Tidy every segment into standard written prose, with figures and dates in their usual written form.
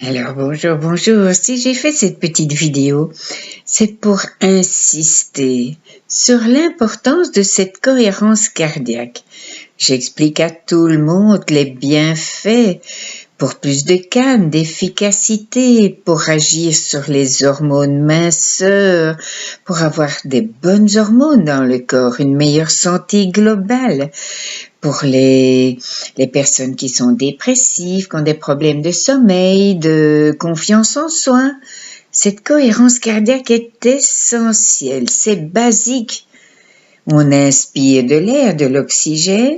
Alors bonjour. Si j'ai fait cette petite vidéo, c'est pour insister sur l'importance de cette cohérence cardiaque. J'explique à tout le monde les bienfaits pour plus de calme, d'efficacité, pour agir sur les hormones minceur, pour avoir des bonnes hormones dans le corps, une meilleure santé globale. Pour les personnes qui sont dépressives, qui ont des problèmes de sommeil, de confiance en soi, cette cohérence cardiaque est essentielle, c'est basique. On inspire de l'air, de l'oxygène,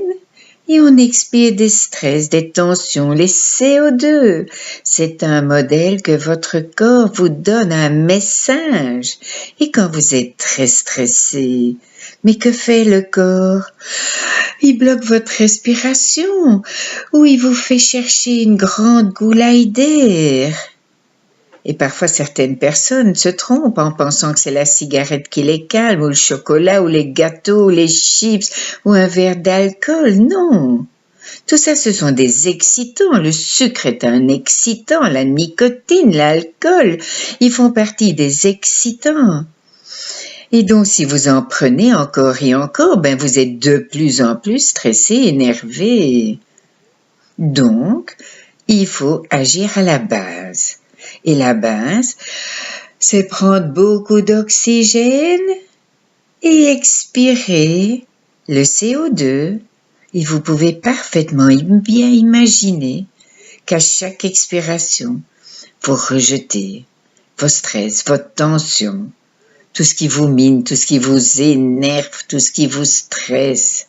et on expire des stress, des tensions, les CO2. C'est un modèle que votre corps vous donne un message. Et quand vous êtes très stressé, mais que fait le corps? Il bloque votre respiration ou il vous fait chercher une grande goullaille d'air. Et parfois certaines personnes se trompent en pensant que c'est la cigarette qui les calme, ou le chocolat, ou les gâteaux, ou les chips, ou un verre d'alcool. Non. Tout ça, ce sont des excitants. Le sucre est un excitant, la nicotine, l'alcool, ils font partie des excitants. Et donc, si vous en prenez encore et encore, vous êtes de plus en plus stressé, énervé. Donc, il faut agir à la base. Et la base, c'est prendre beaucoup d'oxygène et expirer le CO2. Et vous pouvez parfaitement bien imaginer qu'à chaque expiration, vous rejetez vos stress, votre tension, tout ce qui vous mine, tout ce qui vous énerve, tout ce qui vous stresse.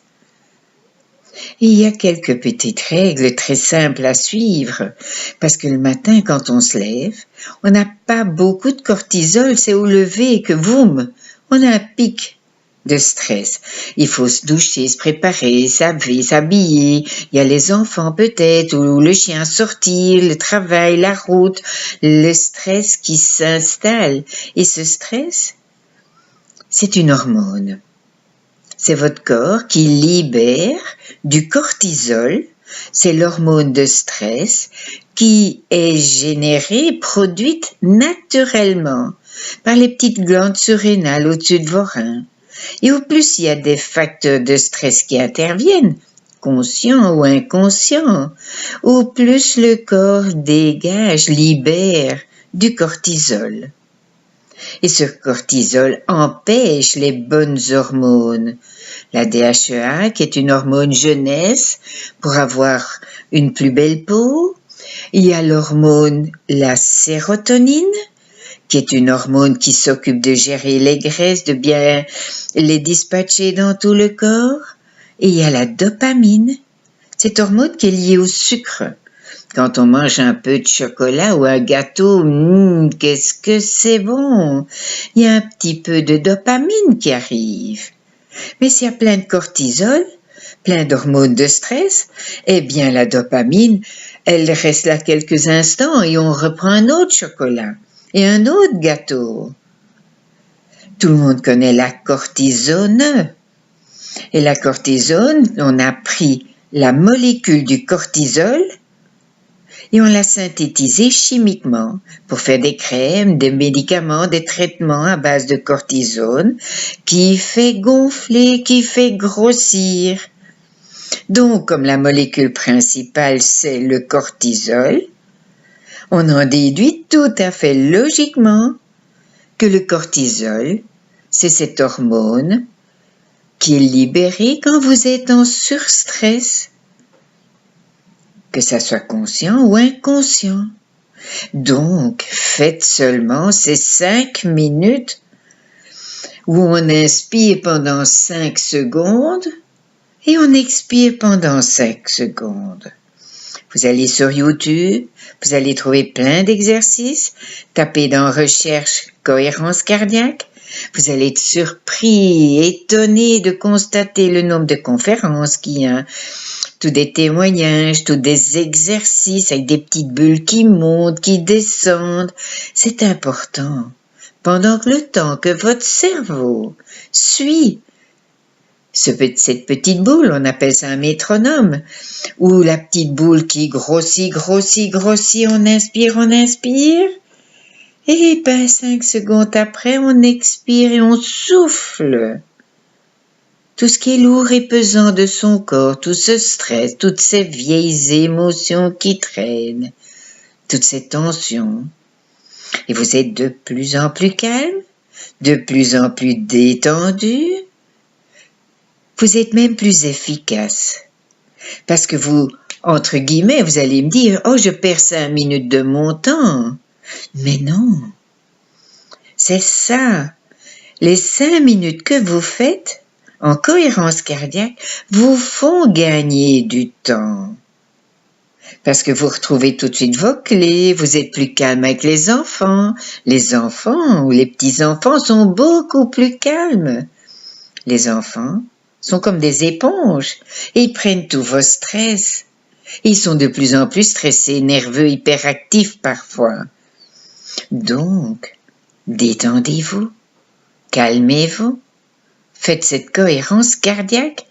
Et il y a quelques petites règles très simples à suivre, parce que le matin, quand on se lève, on n'a pas beaucoup de cortisol, c'est au lever que boum, on a un pic de stress. Il faut se doucher, se préparer, s'habiller. Il y a les enfants peut-être, ou le chien sortir, le travail, la route, le stress qui s'installe. Et ce stress, c'est une hormone. C'est votre corps qui libère du cortisol, c'est l'hormone de stress qui est générée, produite naturellement par les petites glandes surrénales au-dessus de vos reins. Et au plus il y a des facteurs de stress qui interviennent, conscients ou inconscients, au plus le corps dégage, libère du cortisol. Et ce cortisol empêche les bonnes hormones. La DHEA, qui est une hormone jeunesse pour avoir une plus belle peau. Il y a l'hormone, la sérotonine, qui est une hormone qui s'occupe de gérer les graisses, de bien les dispatcher dans tout le corps. Et il y a la dopamine, cette hormone qui est liée au sucre. Quand on mange un peu de chocolat ou un gâteau, qu'est-ce que c'est bon! Il y a un petit peu de dopamine qui arrive. Mais s'il y a plein de cortisol, plein d'hormones de stress, eh bien la dopamine, elle reste là quelques instants et on reprend un autre chocolat et un autre gâteau. Tout le monde connaît la cortisone. Et la cortisone, on a pris la molécule du cortisol et on l'a synthétisée chimiquement pour faire des crèmes, des médicaments, des traitements à base de cortisone qui fait gonfler, qui fait grossir. Donc, comme la molécule principale, c'est le cortisol, on en déduit tout à fait logiquement que le cortisol, c'est cette hormone qui est libérée quand vous êtes en surstress, que ça soit conscient ou inconscient. Donc, faites seulement ces 5 minutes où on inspire pendant 5 secondes et on expire pendant 5 secondes. Vous allez sur YouTube, vous allez trouver plein d'exercices, tapez dans recherche cohérence cardiaque, vous allez être surpris, étonné de constater le nombre de conférences qu'il y a, tous des témoignages, tous des exercices avec des petites bulles qui montent, qui descendent. C'est important. Pendant que le temps que votre cerveau suit Cette petite boule, on appelle ça un métronome, ou la petite boule qui grossit, grossit, grossit, on inspire, et ben 5 secondes après, on expire et on souffle. Tout ce qui est lourd et pesant de son corps, tout ce stress, toutes ces vieilles émotions qui traînent, toutes ces tensions. Et vous êtes de plus en plus calme, de plus en plus détendu. Vous êtes même plus efficace. Parce que vous, entre guillemets, vous allez me dire, oh, je perds 5 minutes de mon temps. Mais non. C'est ça. Les 5 minutes que vous faites en cohérence cardiaque vous font gagner du temps. Parce que vous retrouvez tout de suite vos clés, vous êtes plus calme avec les enfants. Les enfants ou les petits-enfants sont beaucoup plus calmes. Les enfants sont comme des éponges et ils prennent tous vos stress. Ils sont de plus en plus stressés, nerveux, hyperactifs parfois. Donc, détendez-vous, calmez-vous, faites cette cohérence cardiaque.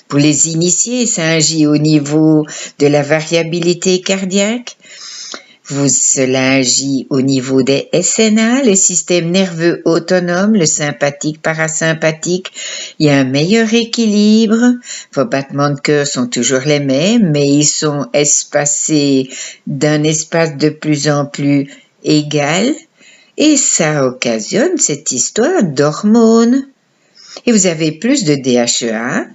Pour les initiés, ça agit au niveau de la variabilité cardiaque. Cela agit au niveau des SNA, le système nerveux autonome, le sympathique, parasympathique. Il y a un meilleur équilibre. Vos battements de cœur sont toujours les mêmes, mais ils sont espacés d'un espace de plus en plus égal. Et ça occasionne cette histoire d'hormones. Et vous avez plus de DHEA,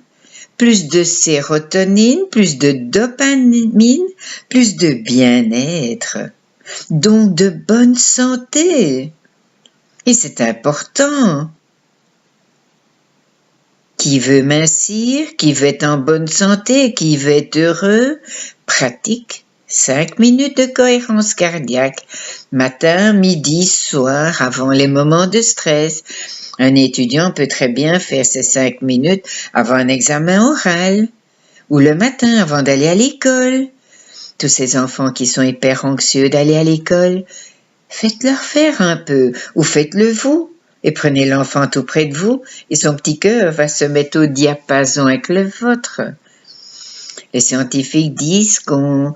plus de sérotonine, plus de dopamine, plus de bien-être, donc de bonne santé. Et c'est important. Qui veut mincir, qui veut être en bonne santé, qui veut être heureux, pratique 5 minutes de cohérence cardiaque, matin, midi, soir, avant les moments de stress. Un étudiant peut très bien faire ces 5 minutes avant un examen oral ou le matin avant d'aller à l'école. Tous ces enfants qui sont hyper anxieux d'aller à l'école, faites-leur faire un peu ou faites-le vous et prenez l'enfant tout près de vous et son petit cœur va se mettre au diapason avec le vôtre. Les scientifiques disent qu'on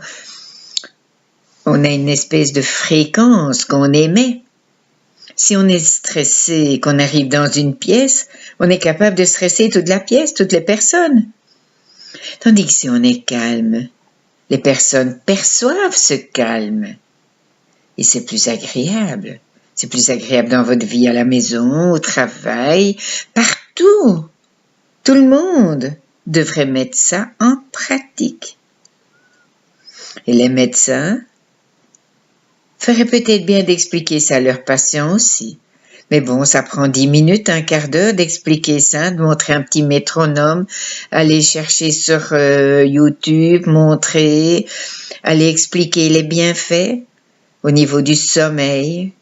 a une espèce de fréquence qu'on émet. Si on est stressé et qu'on arrive dans une pièce, on est capable de stresser toute la pièce, toutes les personnes. Tandis que si on est calme, les personnes perçoivent ce calme. Et c'est plus agréable. C'est plus agréable dans votre vie à la maison, au travail, partout. Tout le monde devrait mettre ça en pratique. Et les médecins ferait peut-être bien d'expliquer ça à leurs patients aussi. Mais bon, ça prend 10 minutes, un quart d'heure d'expliquer ça, de montrer un petit métronome, aller chercher sur YouTube, montrer, aller expliquer les bienfaits au niveau du sommeil,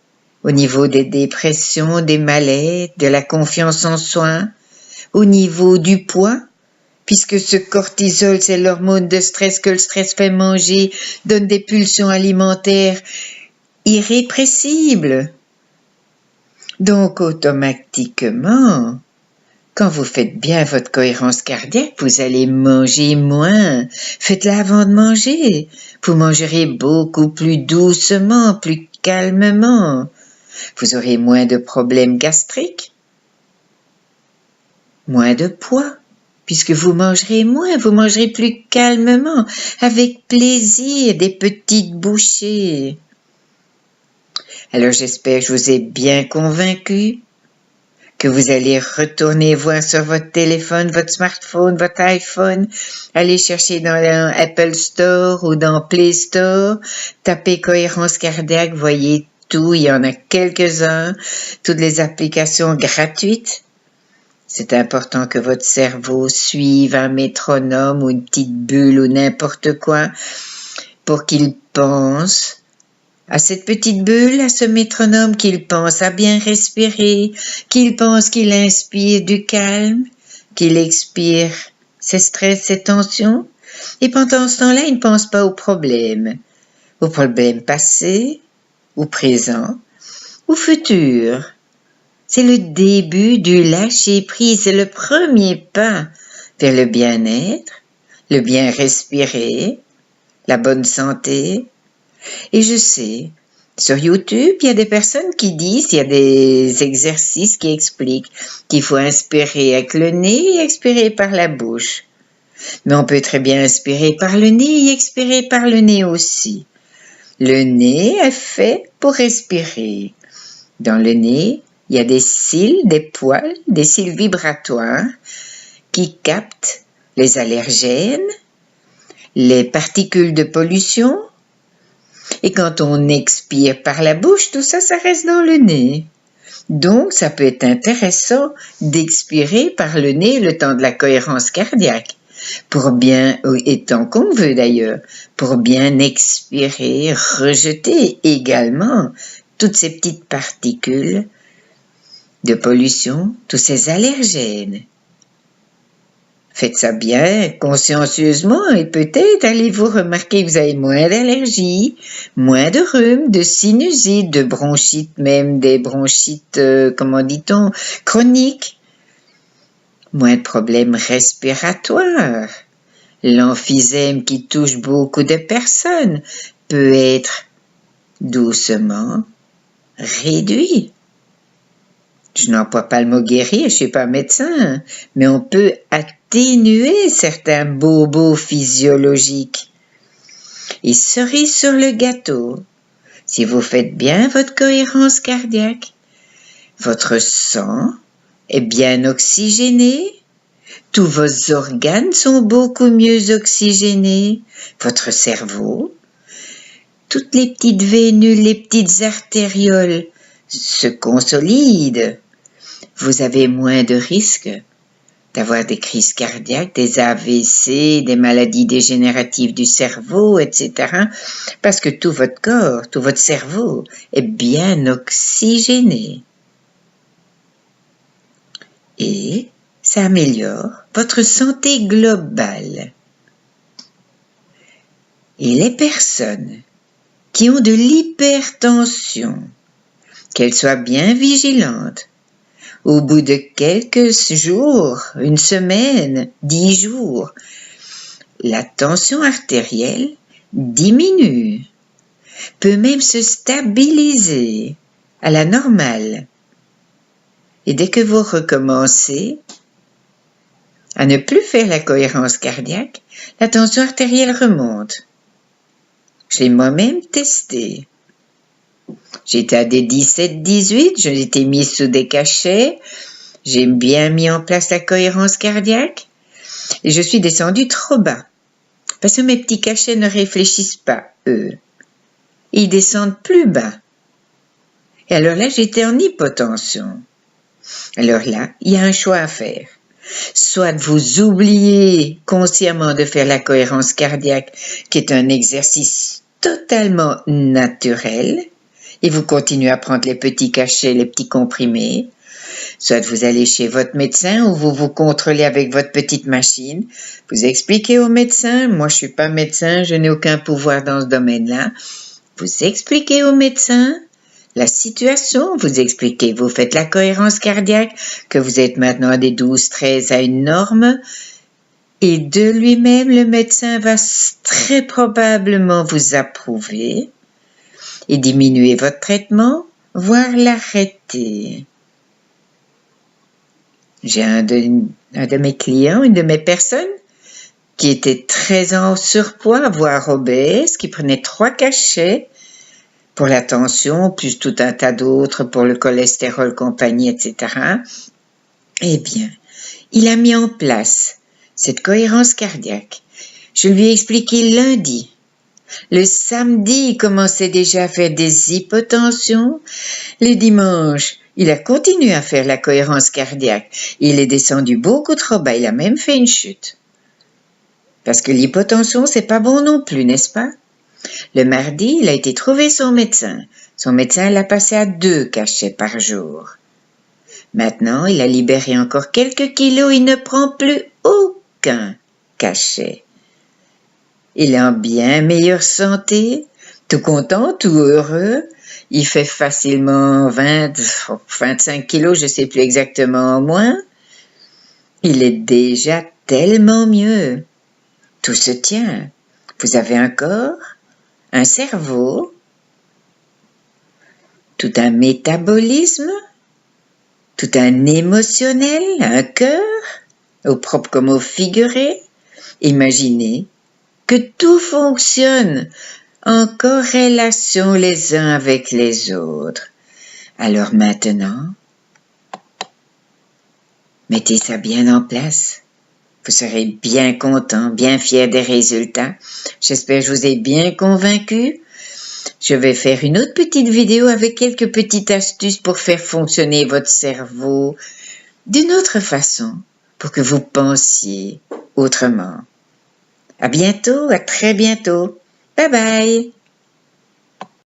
au niveau des dépressions, des malaises, de la confiance en soi, au niveau du poids, puisque ce cortisol, c'est l'hormone de stress que le stress fait manger, donne des pulsions alimentaires irrépressible. Donc automatiquement, quand vous faites bien votre cohérence cardiaque, vous allez manger moins. Faites-la avant de manger. Vous mangerez beaucoup plus doucement, plus calmement. Vous aurez moins de problèmes gastriques, moins de poids, puisque vous mangerez moins, vous mangerez plus calmement, avec plaisir, des petites bouchées. Alors j'espère que je vous ai bien convaincu, que vous allez retourner voir sur votre téléphone, votre smartphone, votre iPhone, aller chercher dans l'Apple Store ou dans Play Store, tapez cohérence cardiaque, voyez tout, il y en a quelques-uns, toutes les applications gratuites. C'est important que votre cerveau suive un métronome ou une petite bulle ou n'importe quoi pour qu'il pense à cette petite bulle, à ce métronome, qu'il pense à bien respirer, qu'il pense qu'il inspire du calme, qu'il expire ses stress, ses tensions. Et pendant ce temps-là, il ne pense pas aux problèmes passés, ou présents, ou futurs. C'est le début du lâcher-prise, c'est le premier pas vers le bien-être, le bien respirer, la bonne santé. Et je sais, sur YouTube, il y a des personnes qui disent, il y a des exercices qui expliquent qu'il faut inspirer avec le nez et expirer par la bouche. Mais on peut très bien inspirer par le nez et expirer par le nez aussi. Le nez est fait pour respirer. Dans le nez, il y a des cils, des poils, des cils vibratoires qui captent les allergènes, les particules de pollution. Et quand on expire par la bouche, tout ça, ça reste dans le nez. Donc, ça peut être intéressant d'expirer par le nez le temps de la cohérence cardiaque. Pour bien, et tant qu'on veut d'ailleurs, pour bien expirer, rejeter également toutes ces petites particules de pollution, tous ces allergènes. Faites ça bien, consciencieusement, et peut-être allez-vous remarquer que vous avez moins d'allergies, moins de rhume, de sinusite, de bronchite, même des bronchites, comment dit-on, chroniques. Moins de problèmes respiratoires. L'emphysème qui touche beaucoup de personnes peut être doucement réduit. Je n'emploie pas le mot guérir, je ne suis pas médecin, mais on peut atténuer certains bobos physiologiques. Et cerise sur le gâteau, si vous faites bien votre cohérence cardiaque, votre sang est bien oxygéné, tous vos organes sont beaucoup mieux oxygénés, votre cerveau, toutes les petites vénules, les petites artérioles se consolident. Vous avez moins de risques d'avoir des crises cardiaques, des AVC, des maladies dégénératives du cerveau, etc. Parce que tout votre corps, tout votre cerveau est bien oxygéné. Et ça améliore votre santé globale. Et les personnes qui ont de l'hypertension, qu'elles soient bien vigilantes, au bout de quelques jours, une semaine, 10 jours, la tension artérielle diminue, peut même se stabiliser à la normale. Et dès que vous recommencez à ne plus faire la cohérence cardiaque, la tension artérielle remonte. Je l'ai moi-même testé. J'étais à des 17-18, j'ai été mise sous des cachets, j'ai bien mis en place la cohérence cardiaque et je suis descendue trop bas. Parce que mes petits cachets ne réfléchissent pas, eux. Ils descendent plus bas. Et alors là, j'étais en hypotension. Alors là, il y a un choix à faire. Soit vous oubliez consciemment de faire la cohérence cardiaque, qui est un exercice totalement naturel, et vous continuez à prendre les petits cachets, les petits comprimés. Soit vous allez chez votre médecin ou vous vous contrôlez avec votre petite machine. Vous expliquez au médecin, moi je suis pas médecin, je n'ai aucun pouvoir dans ce domaine-là. Vous expliquez au médecin la situation, vous expliquez, vous faites la cohérence cardiaque, que vous êtes maintenant à des 12-13 à une norme, et de lui-même, le médecin va très probablement vous approuver et diminuer votre traitement, voire l'arrêter. J'ai un de mes clients, une de mes personnes, qui était très en surpoids, voire obèse, qui prenait 3 cachets pour la tension, plus tout un tas d'autres pour le cholestérol, compagnie, etc. Eh bien, il a mis en place cette cohérence cardiaque. Je lui ai expliqué lundi. Le samedi, il commençait déjà à faire des hypotensions. Le dimanche, il a continué à faire la cohérence cardiaque. Il est descendu beaucoup trop bas. Il a même fait une chute. Parce que l'hypotension, c'est pas bon non plus, n'est-ce pas? Le mardi, il a été trouver son médecin. Son médecin l'a passé à 2 cachets par jour. Maintenant, il a libéré encore quelques kilos. Il ne prend plus aucun cachet. Il est en bien meilleure santé, tout content, tout heureux, Il fait facilement 25 kilos, je ne sais plus exactement en moins. Il est déjà tellement mieux. Tout se tient. Vous avez un corps, un cerveau, tout un métabolisme, tout un émotionnel, un cœur, au propre comme au figuré. Imaginez que tout fonctionne en corrélation les uns avec les autres. Alors maintenant, mettez ça bien en place. Vous serez bien content, bien fier des résultats. J'espère que je vous ai bien convaincu. Je vais faire une autre petite vidéo avec quelques petites astuces pour faire fonctionner votre cerveau d'une autre façon, pour que vous pensiez autrement. À bientôt, à très bientôt. Bye bye.